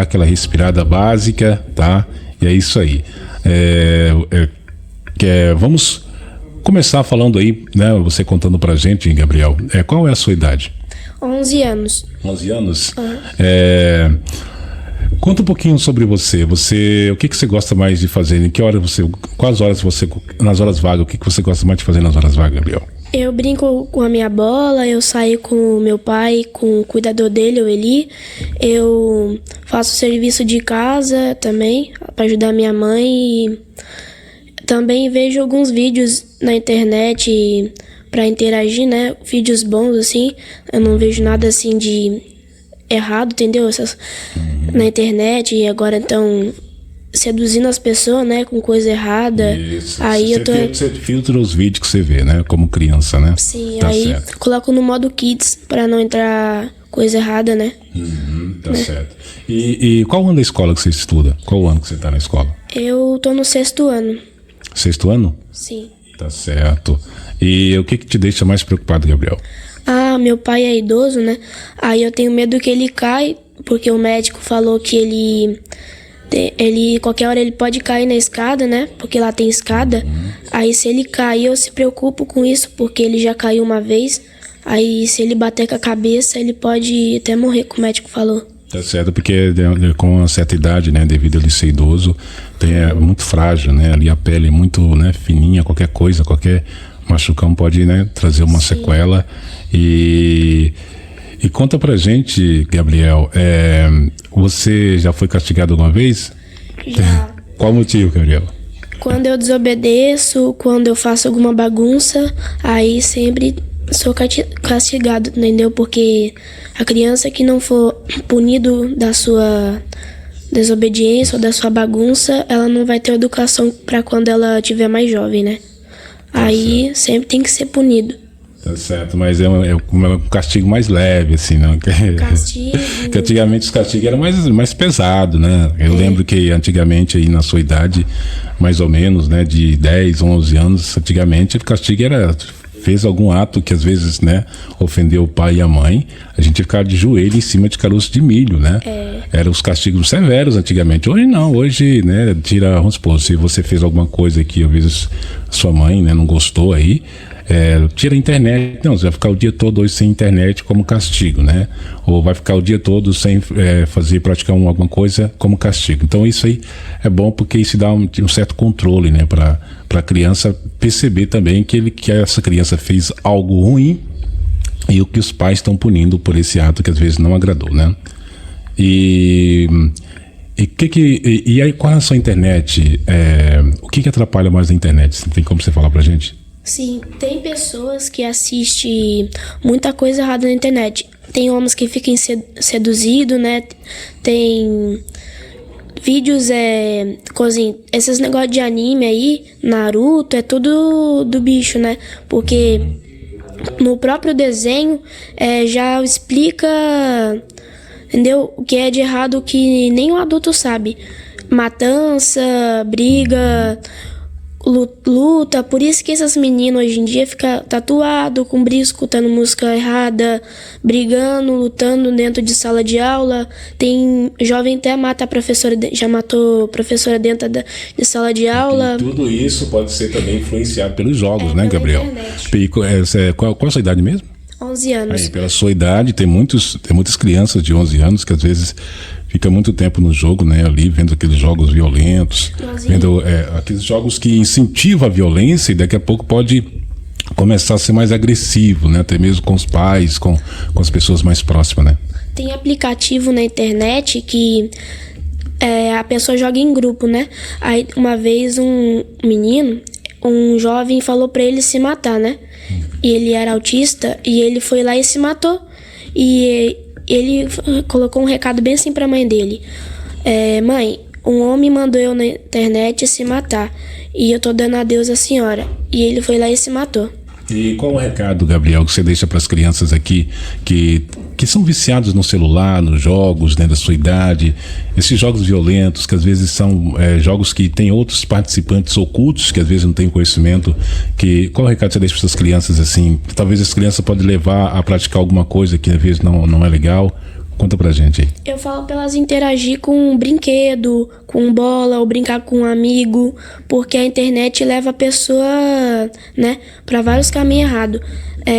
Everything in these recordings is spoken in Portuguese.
aquela respirada básica, tá? E é isso aí. Vamos começar falando aí, né? Você contando pra gente, Gabriel, qual é a sua idade? 11 anos. 11 anos? Uhum. Conta um pouquinho sobre você. O que você gosta mais de fazer? Em que hora quais horas nas horas vagas, o que você gosta mais de fazer nas horas vagas, Gabriel? Eu brinco com a minha bola, eu saio com o meu pai, com o cuidador dele, o Eli. Eu faço serviço de casa também, para ajudar minha mãe. E também vejo alguns vídeos na internet para interagir, né? Vídeos bons, assim. Eu não vejo nada assim de errado, entendeu? Na internet, e agora estão seduzindo as pessoas, né, com coisa errada. Isso. Aí Você filtra os vídeos que você vê, né, como criança, né? Sim, tá aí certo. Coloco no modo Kids para não entrar coisa errada, né? Tá certo. E qual ano da escola que você estuda? Qual ano que você tá na escola? Eu tô no 6º ano. 6º ano? Sim. Tá certo. E o que te deixa mais preocupado, Gabriel? Meu pai é idoso, né? Aí eu tenho medo que ele caia, porque o médico falou que ele qualquer hora ele pode cair na escada, né? Porque lá tem escada. Aí se ele cair, eu se preocupo com isso, porque ele já caiu uma vez. Aí se ele bater com a cabeça, ele pode até morrer, como o médico falou. Tá certo, porque com uma certa idade, né, devido a ele ser idoso, é muito frágil, né? Ali a pele é muito, né, fininha, qualquer coisa, qualquer machucão pode, né, trazer uma sequela. E conta pra gente, Gabriel, você já foi castigado alguma vez? Já. Qual motivo, Gabriel? Quando eu desobedeço, quando eu faço alguma bagunça, aí sempre sou castigado, entendeu? Porque a criança que não for punido da sua desobediência ou da sua bagunça, ela não vai ter educação para quando ela tiver mais jovem, né? Aí sempre tem que ser punido. Tá certo, mas é um castigo mais leve, assim, né? Castigo. Porque antigamente os castigos eram mais pesados, né? Eu lembro que antigamente, aí na sua idade, mais ou menos, né, de 10, 11 anos, antigamente o castigo fez algum ato que às vezes, né, ofendeu o pai e a mãe, a gente ficava de joelho em cima de caroço de milho, né? Eram os castigos severos antigamente. Hoje não, hoje, né, vamos supor, se você fez alguma coisa que às vezes sua mãe, né, não gostou aí, tira a internet. Não, você vai ficar o dia todo hoje sem internet como castigo, né? Ou vai ficar o dia todo sem praticar alguma coisa como castigo. Então isso aí é bom, porque isso dá um certo controle, né, para a criança perceber também que essa criança fez algo ruim e o que os pais estão punindo por esse ato que às vezes não agradou, né? E aí, com relação à internet, o que atrapalha mais na internet? Tem como você falar pra gente? Sim, tem pessoas que assistem muita coisa errada na internet. Tem homens que ficam seduzidos, né? Tem vídeos, esses negócios de anime aí, Naruto, é tudo do bicho, né? Porque no próprio desenho já explica, entendeu? O que é de errado que nem o adulto sabe. Matança, briga, luta. Por isso que essas meninas hoje em dia ficam tatuadas, com brilho, escutando música errada, brigando, lutando dentro de sala de aula. Tem jovem até mata a professora, já matou a professora dentro de sala de aula. E tudo isso pode ser também influenciado pelos jogos, né, Gabriel? Qual a sua idade mesmo? 11 anos. Aí, pela sua idade, tem muitas crianças de 11 anos que às vezes fica muito tempo no jogo, né, ali vendo aqueles jogos violentos, vendo aqueles jogos que incentivam a violência, e daqui a pouco pode começar a ser mais agressivo, né, até mesmo com os pais, com as pessoas mais próximas, né? Tem aplicativo na internet que a pessoa joga em grupo, né? Aí uma vez um jovem falou pra ele se matar, né? E ele era autista e ele foi lá e se matou. E ele colocou um recado bem assim pra mãe dele: mãe, um homem mandou eu na internet se matar e eu tô dando adeus à senhora. E ele foi lá e se matou. E qual o recado, Gabriel, que você deixa para as crianças aqui que são viciados no celular, nos jogos, né, da sua idade, esses jogos violentos, que às vezes são jogos que tem outros participantes ocultos, que às vezes não têm conhecimento, qual o recado você deixa para essas crianças, assim, que talvez as crianças podem levar a praticar alguma coisa que às vezes não é legal? Conta pra gente aí. Eu falo pra elas interagir com um brinquedo, com bola, ou brincar com um amigo, porque a internet leva a pessoa, né, pra vários caminhos errados.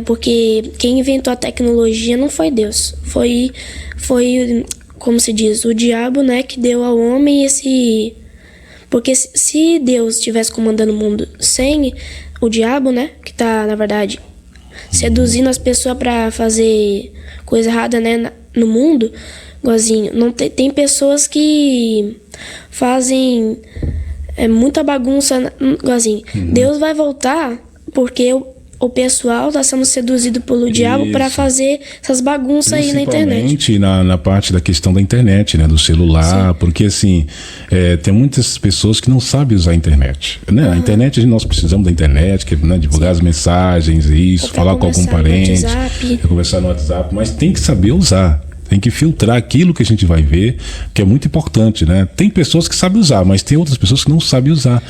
Porque quem inventou a tecnologia não foi Deus, foi, como se diz, o diabo, né, que deu ao homem esse... Porque se Deus estivesse comandando o mundo sem o diabo, né, que tá, na verdade, seduzindo as pessoas pra fazer coisa errada, né, no mundo, igualzinho, não tem pessoas que fazem muita bagunça, igualzinho. Deus vai voltar porque o pessoal tá sendo seduzido pelo diabo para fazer essas bagunças aí na internet. Principalmente na parte da questão da internet, né, do celular, sim. Porque assim, tem muitas pessoas que não sabem usar a internet, né? A internet, nós precisamos da internet, que, né, divulgar as mensagens, isso, falar com algum parente, conversar no WhatsApp, mas tem que saber usar. Tem que filtrar aquilo que a gente vai ver, que é muito importante, né? Tem pessoas que sabem usar, mas tem outras pessoas que não sabem usar.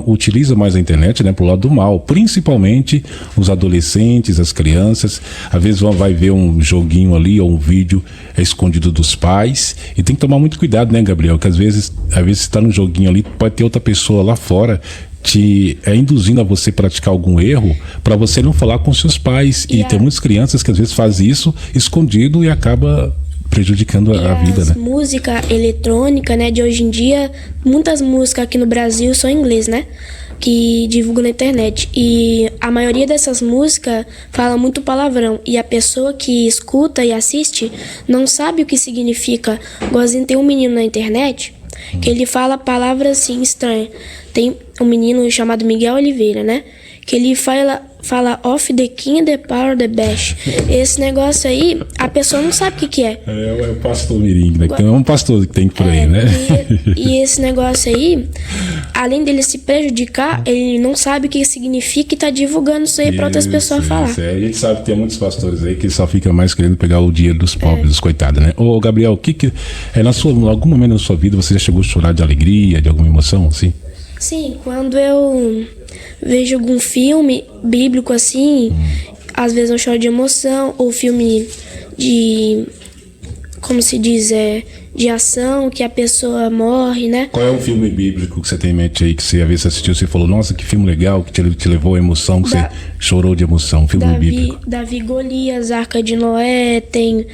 Utiliza mais a internet, né, pro lado do mal. Principalmente os adolescentes, as crianças. Às vezes vai ver um joguinho ali ou um vídeo escondido dos pais. E tem que tomar muito cuidado, né, Gabriel? Que às vezes você está num joguinho ali, pode ter outra pessoa lá fora induzindo a você praticar algum erro para você não falar com seus pais. E tem muitas crianças que às vezes fazem isso escondido e acaba prejudicando a vida, né? Música eletrônica, né, de hoje em dia, muitas músicas aqui no Brasil são em inglês, né, que divulgam na internet. E a maioria dessas músicas fala muito palavrão. E a pessoa que escuta e assiste não sabe o que significa. Igualzinho tem um menino na internet que ele fala palavras assim estranhas. Tem um menino chamado Miguel Oliveira, né? Que ele fala off the king, the power, the best. Esse negócio aí, a pessoa não sabe o que é. É o pastor Mirim, né? Tem um pastor que tem por aí, né? E esse negócio aí, além dele se prejudicar, ele não sabe o que significa e tá divulgando isso aí pra outras pessoas falar. A gente sabe que tem muitos pastores aí que só ficam mais querendo pegar o dinheiro dos pobres, dos coitados, né? Ô, Gabriel, em algum momento da sua vida você já chegou a chorar de alegria, de alguma emoção, assim? Sim, quando eu vejo algum filme bíblico assim, às vezes eu choro de emoção, ou filme de, como se diz, de ação, que a pessoa morre, né? Qual é o filme bíblico que você tem em mente aí, que você às vezes assistiu, você falou, nossa, que filme legal, que te levou a emoção, que você chorou de emoção, um filme bíblico? Davi e Golias, Arca de Noé, tem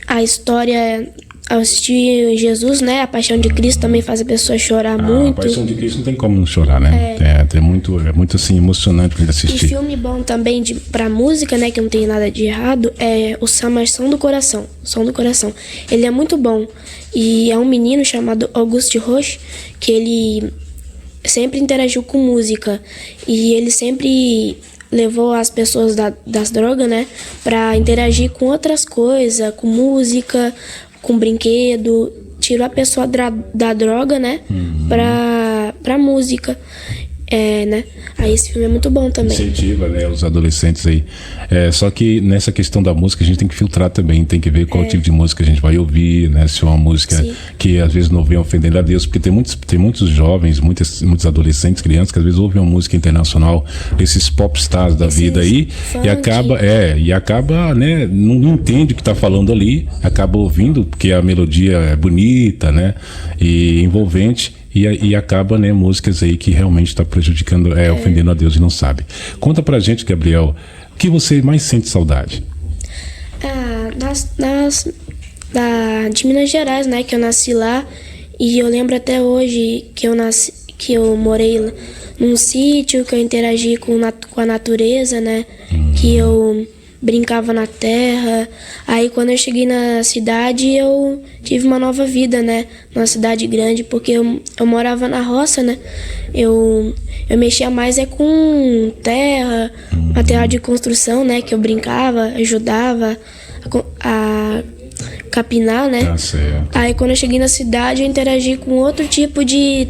a história... Eu assisti Jesus, né? A Paixão de Cristo também faz a pessoa chorar muito. A Paixão de Cristo não tem como não chorar, né? É muito assim, emocionante pra assistir. E filme bom também pra música, né? Que não tem nada de errado, é o Som do Coração. Som do Coração. Ele é muito bom. E é um menino chamado Auguste Roche, que ele sempre interagiu com música. E ele sempre levou as pessoas das drogas, né? Pra interagir com outras coisas, com música, com brinquedo, tirou a pessoa da droga, né, pra música, né, aí esse filme é muito bom também. Incentiva, né, os adolescentes aí, só que nessa questão da música a gente tem que filtrar também, tem que ver qual tipo de música a gente vai ouvir, né, se é uma música que às vezes não vem ofendendo a Deus, porque tem muitos jovens, muitos adolescentes, crianças que às vezes ouvem uma música internacional, desses popstars da vida aí, e acaba, né, não entende o que tá falando ali, acaba ouvindo, porque a melodia é bonita, né, e envolvente, e acaba, né, músicas aí que realmente está prejudicando, ofendendo a Deus e não sabe. Conta pra gente, Gabriel, o que você mais sente saudade? De Minas Gerais, né, que eu nasci lá, e eu lembro até hoje que eu morei num sítio, que eu interagi com a natureza, né, que eu brincava na terra. Aí quando eu cheguei na cidade, eu tive uma nova vida, né? Numa cidade grande, porque eu morava na roça, né? Eu mexia mais com terra, material de construção, né? Que eu brincava, ajudava a capinar, né? Tá certo. Aí quando eu cheguei na cidade, eu interagi com outro tipo de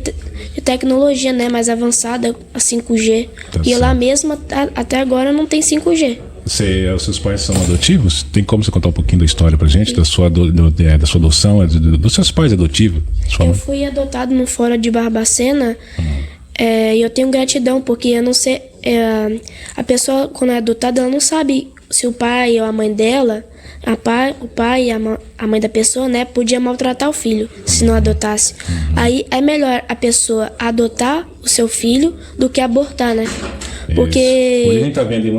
tecnologia, né? Mais avançada, a 5G. E lá mesmo, até agora, não tem 5G. Os seus pais são adotivos? Tem como você contar um pouquinho da história pra gente, da sua adoção, dos seus pais adotivos? Eu fui adotado no Fórum de Barbacena, e eu tenho gratidão, porque eu não sei, a pessoa quando é adotada, ela não sabe se o pai ou a mãe dela O pai e a mãe da pessoa, né, podia maltratar o filho se não adotasse. Aí é melhor a pessoa adotar o seu filho do que abortar, né? Porque hoje a gente tá vendo aí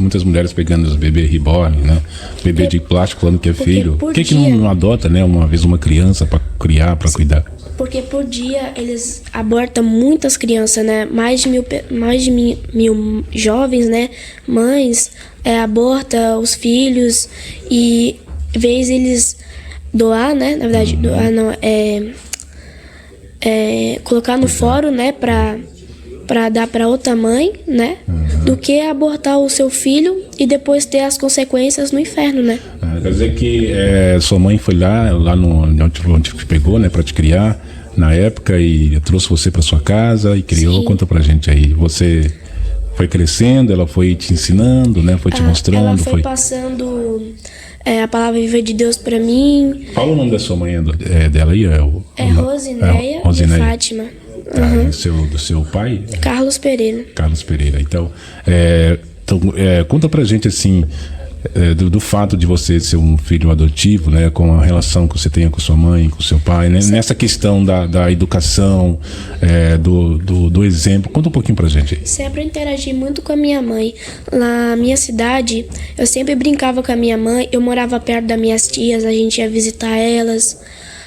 muitas mulheres pegando os bebês reborn, né? Bebê de plástico falando que é filho. Por que não adota, né, uma vez uma criança para criar, para cuidar? Porque por dia eles abortam muitas crianças, né? Mais de mil jovens, né? Mães abortam os filhos e vez eles doar, né? Na verdade, doar não, colocar no fórum, né? Para dar para outra mãe, né? Do que abortar o seu filho e depois ter as consequências no inferno, né? Quer dizer que sua mãe foi lá onde te pegou, né? Para te criar na época e trouxe você para sua casa e criou. Sim. Conta pra gente aí. Você foi crescendo, ela foi te ensinando, né? Foi te mostrando. Ela foi passando a palavra viva de Deus para mim. Fala o nome da sua mãe dela aí. Rosineia de Fátima. Do seu pai? Carlos Pereira. Carlos Pereira. Então, conta pra gente assim, do fato de você ser um filho adotivo, né, com a relação que você tem com sua mãe, com seu pai, né, nessa questão da educação, do exemplo. Conta um pouquinho pra gente aí. Sempre interagi muito com a minha mãe. Na minha cidade, eu sempre brincava com a minha mãe, eu morava perto das minhas tias, a gente ia visitar elas.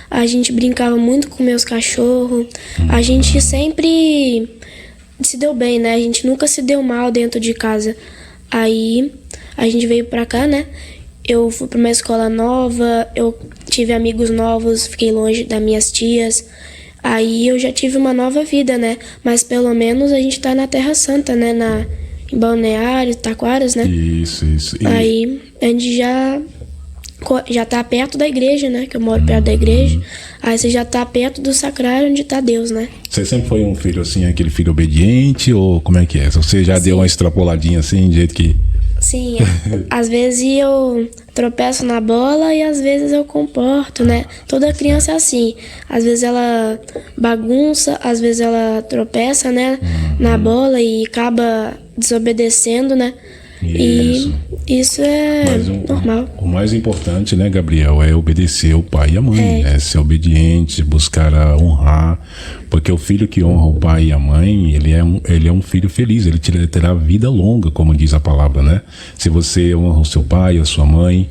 A gente brincava muito com meus cachorros. A gente sempre se deu bem, né? A gente nunca se deu mal dentro de casa. Aí a gente veio pra cá, né? Eu fui pra uma escola nova, eu tive amigos novos, fiquei longe das minhas tias. Aí eu já tive uma nova vida, né? Mas pelo menos a gente tá na Terra Santa, né? Em Balneário, Taquaras, né? Isso. Aí a gente já tá perto da igreja, né? Que eu moro perto da igreja. Aí você já tá perto do sacrário onde tá Deus, né? Você sempre foi um filho assim, aquele filho obediente, ou como é que é? Você já deu uma extrapoladinha assim, de jeito que... Sim, às vezes eu tropeço na bola e às vezes eu comporto, né? Toda criança é assim. Às vezes ela bagunça, às vezes ela tropeça, né? Na bola e acaba desobedecendo, né? Isso. E isso é normal. O mais importante, né, Gabriel, é obedecer o pai e a mãe, né? Ser obediente, buscar honrar, porque o filho que honra o pai e a mãe, ele é um filho feliz, ele terá vida longa, como diz a palavra, né? Se você honra o seu pai, a sua mãe,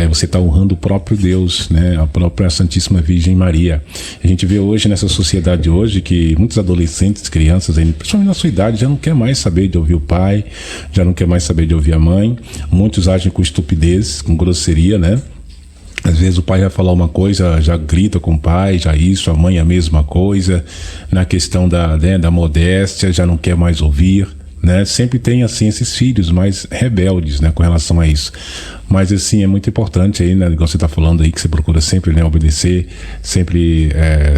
você está honrando o próprio Deus, né? A própria Santíssima Virgem Maria. A gente vê hoje, nessa sociedade hoje, que muitos adolescentes, crianças, principalmente na sua idade, já não quer mais saber de ouvir o pai, já não quer mais saber de ouvir a mãe. Muitos agem com estupidez, com grosseria, né? Às vezes o pai vai falar uma coisa, já grita com o pai, já isso, a mãe a mesma coisa. Na questão da modéstia, já não quer mais ouvir, né? Sempre tem assim esses filhos mais rebeldes, né, com relação a isso. Mas assim, é muito importante aí, né, igual você está falando aí, que você procura sempre, né, obedecer, sempre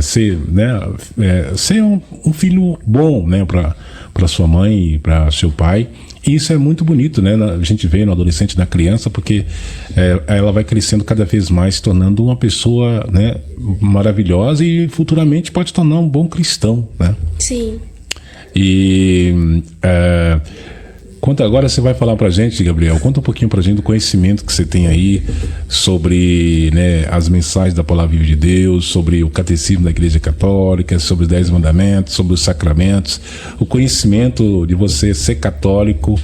ser, né, ser um filho bom, né, para sua mãe e para seu pai. E isso é muito bonito, né? A gente vê no adolescente, na criança, porque ela vai crescendo cada vez mais, se tornando uma pessoa, né, maravilhosa e futuramente pode se tornar um bom cristão, né? Sim. E conta agora, você vai falar pra gente, Gabriel, conta um pouquinho pra gente do conhecimento que você tem aí sobre, né, as mensagens da Palavra Viva de Deus, sobre o catecismo da Igreja Católica, sobre os 10 mandamentos, sobre os sacramentos, o conhecimento de você ser católico,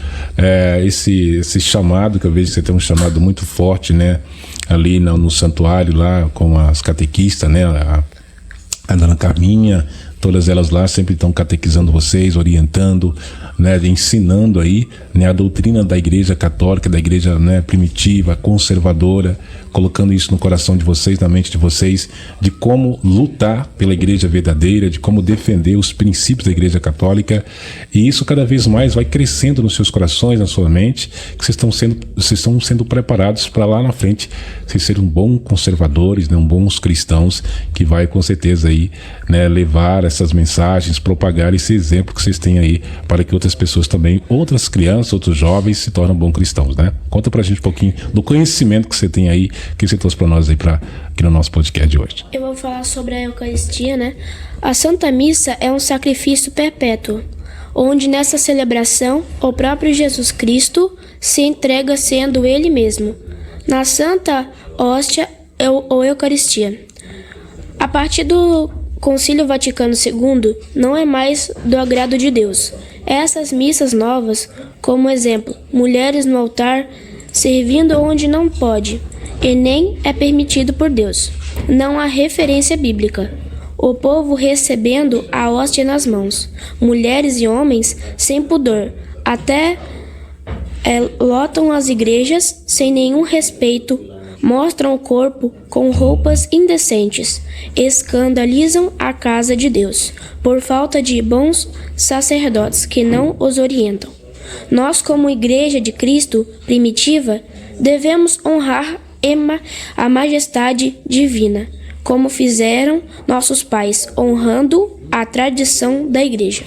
esse chamado, que eu vejo que você tem um chamado muito forte, né, ali no santuário lá com as catequistas, né, a dona Carminha, todas elas lá sempre estão catequizando vocês, orientando, né, ensinando aí, né, a doutrina da Igreja Católica, da Igreja, né, primitiva, conservadora, colocando isso no coração de vocês, na mente de vocês, de como lutar pela Igreja verdadeira, de como defender os princípios da Igreja Católica. E isso cada vez mais vai crescendo nos seus corações, na sua mente, que vocês estão sendo preparados para lá na frente vocês serem bons conservadores, né, bons cristãos, que vai com certeza aí, né, levar essas mensagens, propagar esse exemplo que vocês têm aí, para que outras pessoas também, outras crianças, outros jovens se tornem bons cristãos, né? Conta pra gente um pouquinho do conhecimento que você tem aí, que você trouxe pra nós aí, aqui no nosso podcast de hoje. Eu vou falar sobre a Eucaristia, né? A Santa Missa é um sacrifício perpétuo, onde nessa celebração o próprio Jesus Cristo se entrega sendo Ele mesmo. na Santa Hóstia ou Eucaristia. A partir do Concílio Vaticano II, não é mais do agrado de Deus. Essas missas novas, como exemplo, mulheres no altar, servindo onde não pode, e nem é permitido por Deus. Não há referência bíblica. O povo recebendo a hóstia nas mãos, mulheres e homens sem pudor, até lotam as igrejas sem nenhum respeito, mostram o corpo com roupas indecentes, escandalizam a casa de Deus, por falta de bons sacerdotes que não os orientam. Nós, como Igreja de Cristo primitiva, devemos honrar a majestade divina, como fizeram nossos pais, honrando a tradição da Igreja.